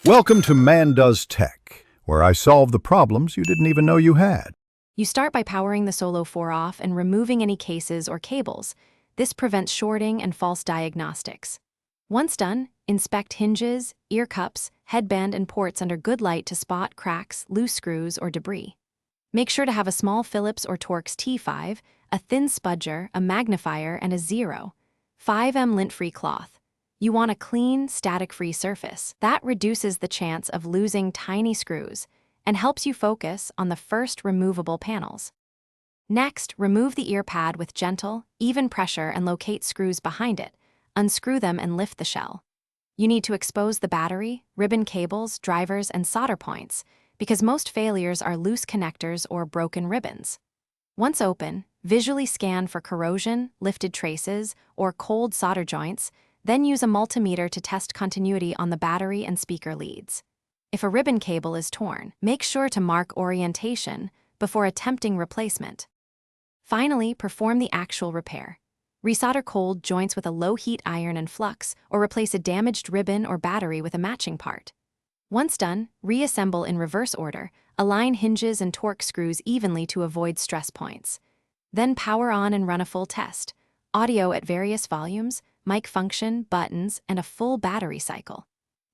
Welcome to Man Does Tech, where I solve the problems you didn't even know you had. You start by powering the Solo 4 off and removing any cases or cables. This prevents shorting and false diagnostics. Once done, inspect hinges, ear cups, headband, and ports under good light to spot cracks, loose screws, or debris. Make sure to have a small Phillips or Torx T5, a thin spudger, a magnifier, and a 0.5 lint-free cloth. You want a clean, static-free surface. That reduces the chance of losing tiny screws and helps you focus on the first removable panels. Next, remove the ear pad with gentle, even pressure and locate screws behind it. Unscrew them and lift the shell. You need to expose the battery, ribbon cables, drivers, and solder points, because most failures are loose connectors or broken ribbons. Once open, visually scan for corrosion, lifted traces, or cold solder joints, then use a multimeter to test continuity on the battery and speaker leads. If a ribbon cable is torn, make sure to mark orientation before attempting replacement. Finally, perform the actual repair. Resolder cold joints with a low-heat iron and flux, or replace a damaged ribbon or battery with a matching part. Once done, reassemble in reverse order, align hinges and torque screws evenly to avoid stress points. Then power on and run a full test. Audio at various volumes, mic function, buttons, and a full battery cycle.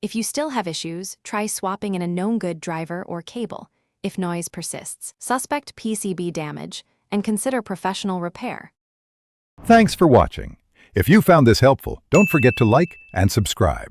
If you still have issues, try swapping in a known good driver or cable. If noise persists, suspect PCB damage, and consider professional repair. Thanks for watching. If you found this helpful, don't forget to like and subscribe.